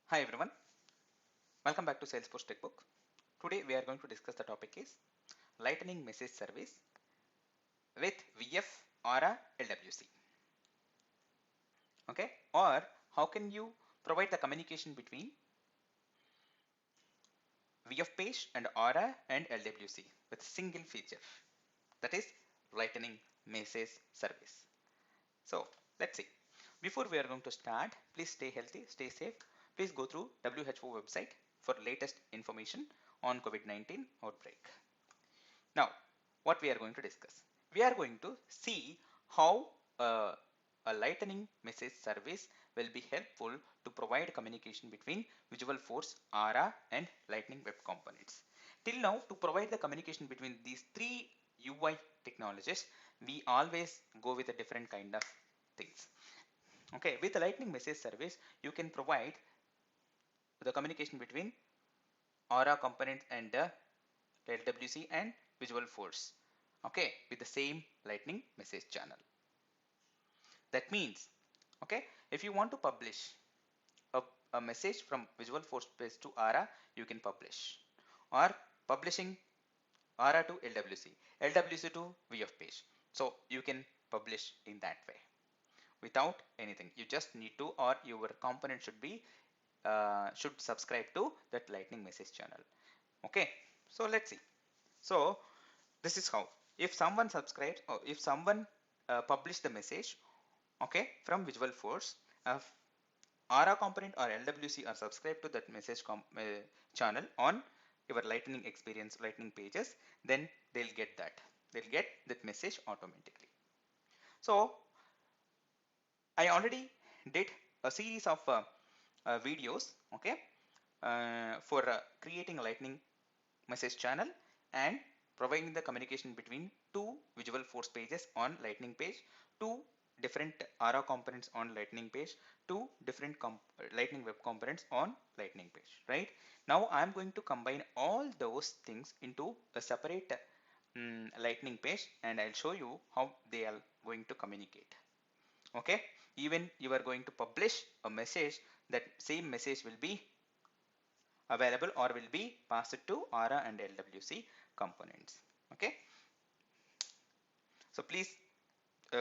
Hi everyone, welcome back to Salesforce Textbook. Today we are going to discuss the topic is Lightning Message Service with VF Aura LWC. Okay, or how can you provide the communication between VF page and Aura and LWC with a single feature, that is Lightning Message Service. So let's see. Before we are going to start, please stay healthy, stay safe. Please go through WHO website for latest information on COVID-19 outbreak. Now, what we are going to discuss? We are going to see how a Lightning message service will be helpful to provide communication between Visualforce, Aura and Lightning Web Components. Till now, to provide the communication between these three UI technologies, we always go with a different kind of things. Okay, with the Lightning message service, you can provide the communication between Aura component and the LWC and Visualforce, okay, with the same Lightning message channel. That means, okay, if you want to publish a message from Visualforce page to Aura, you can publish, or publishing Aura to LWC, LWC to VF page. So you can publish in that way without anything. You just need to, or your component should subscribe to that Lightning message channel. Okay, so let's see. So this is how, if someone subscribes or if someone publish the message, okay, from Visualforce, Aura component or LWC are subscribed to that message channel on your Lightning experience, Lightning pages, then they'll get that message automatically. So I already did a series of videos, okay, for creating a Lightning message channel and providing the communication between two Visualforce pages on Lightning page, two different Aura components on Lightning page, two different Lightning web components on Lightning page, right? Now I'm going to combine all those things into a separate Lightning page, and I'll show you how they are going to communicate. Okay, even you are going to publish a message, that same message will be available or will be passed to Aura and LWC components. Okay, so please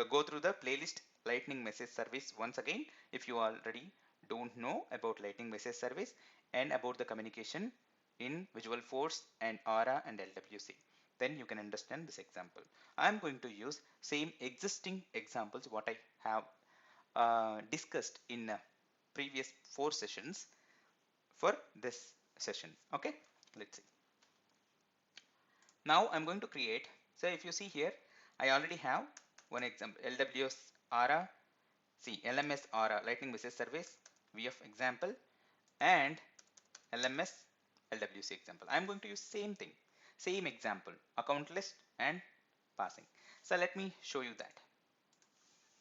go through the playlist Lightning message service once again if you already don't know about Lightning message service and about the communication in Visualforce and Aura and LWC. Then you can understand this example. I am going to use same existing examples what I have discussed in previous 4 sessions for this session. Okay, let's see. Now I'm going to create, so if you see here, I already have one example, LWS Aura, see LMS Aura Lightning Message Service, VF example, and LMS LWC example. I'm going to use same thing, same example, account list and passing. So let me show you that.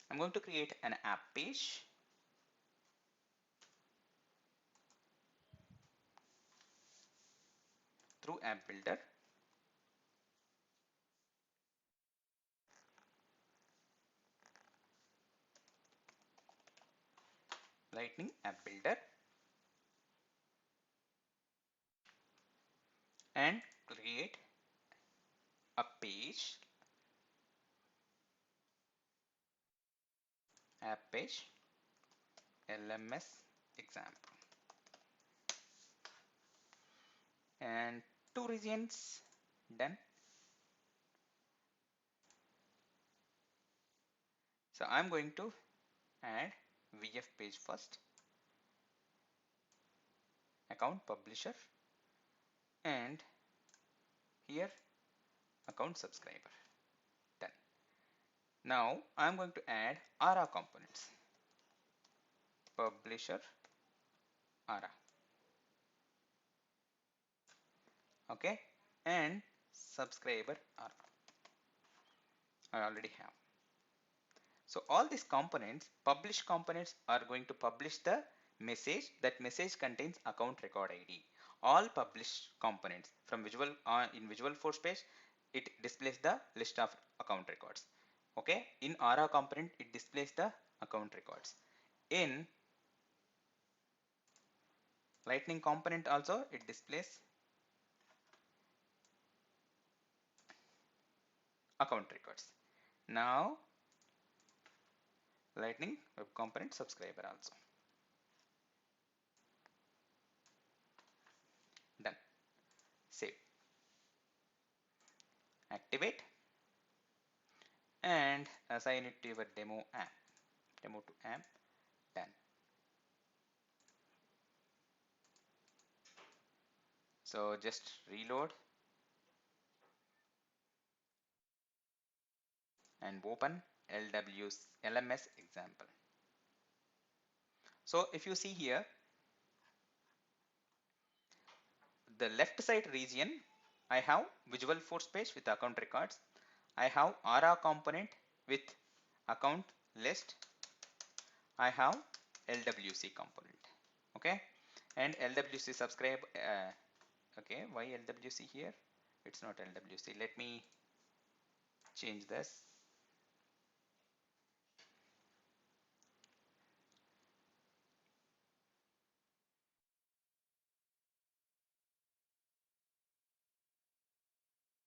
I'm going to create an app page. Through App Builder. Lightning App Builder, and create a page, app page, LMS example, and 2 regions, done. So I'm going to add VF page first, account publisher, and here account subscriber, done. Now I'm going to add Aura components, publisher Aura, okay, and subscriber Aura. I already have. So all these components, publish components, are going to publish the message. That message contains account record ID. All publish components from in Visualforce page, it displays the list of account records. Okay, in Aura component, it displays the account records. In Lightning component also it displays account records. Now Lightning web component subscriber also. Done. Save. Activate and assign it to your demo app. Demo to app. Done. So just reload and open LMS example. So if you see here, the left side region, I have Visual Force page with account records. I have Aura component with account list. I have LWC component. Okay, and LWC subscribe. Okay, why LWC here? It's not LWC. Let me change this.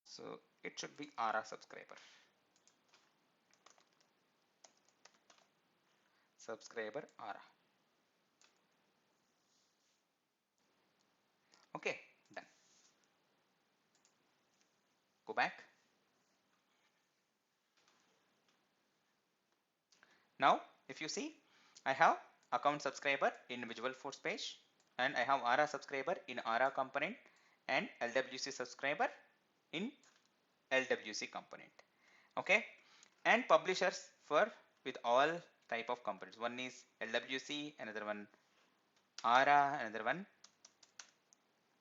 So it should be Aura subscriber. Subscriber Aura. Okay, done. Go back. Now, if you see, I have account subscriber in Visual Force page, and I have Aura subscriber in Aura component, and LWC subscriber in LWC component. Okay, and publishers for with all type of components. One is LWC, another one Aura, another one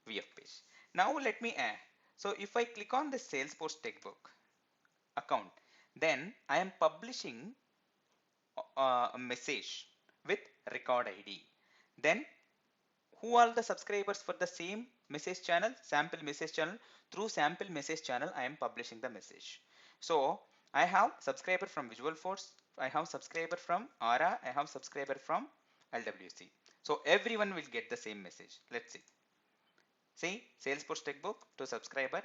VF page. Now let me add. So if I click on the Salesforce textbook account, then I am publishing a message with record ID. Then who are the subscribers for the same message channel, sample message channel? Through sample message channel, I am publishing the message. So I have subscriber from Visual Force, I have subscriber from Aura, I have subscriber from LWC. So everyone will get the same message. Let's see. See, Salesforce textbook to subscriber,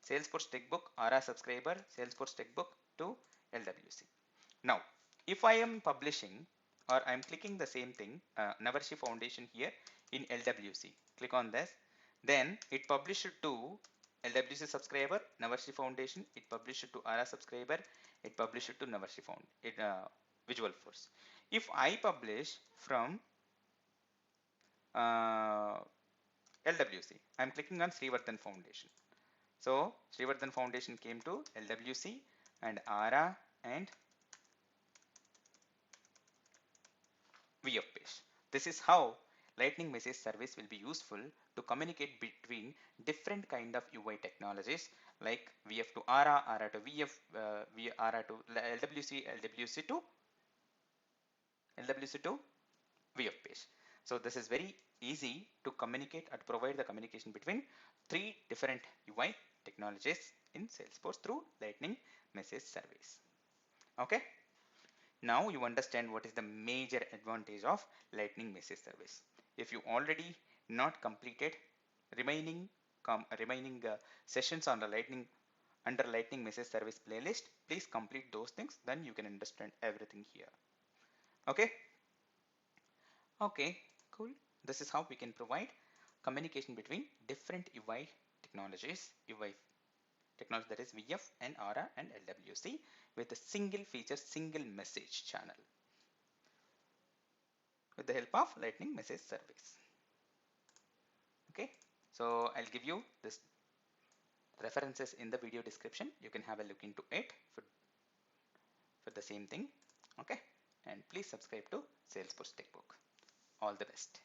Salesforce textbook Aura subscriber, Salesforce textbook to LWC. Now, if I am publishing or I am clicking the same thing, Navarshi Foundation here in LWC, click on this, then it published to LWC subscriber, Navarshi Foundation, it published to Aura subscriber, it published to Navarshi Visual Force. If I publish from LWC, I am clicking on Srivardhan Foundation. So Srivardhan Foundation came to LWC and Aura and VF page. This is how Lightning Message Service will be useful to communicate between different kind of UI technologies like VF to Aura, Aura to VF, Aura to LWC, LWC to VF page. So this is very easy to communicate and provide the communication between three different UI technologies in Salesforce through Lightning Message Service. Okay. Now you understand what is the major advantage of Lightning Message Service. If you already not completed remaining sessions on the under Lightning Message Service playlist, please complete those things. Then you can understand everything here. Okay. Okay. Cool. This is how we can provide communication between different UI technologies, UI technology, that is VF and Aura and LWC, with a single feature, single message channel with the help of Lightning Message Service. Okay, so I'll give you this references in the video description. You can have a look into it for the same thing. Okay, and please subscribe to Salesforce Textbook. All the best.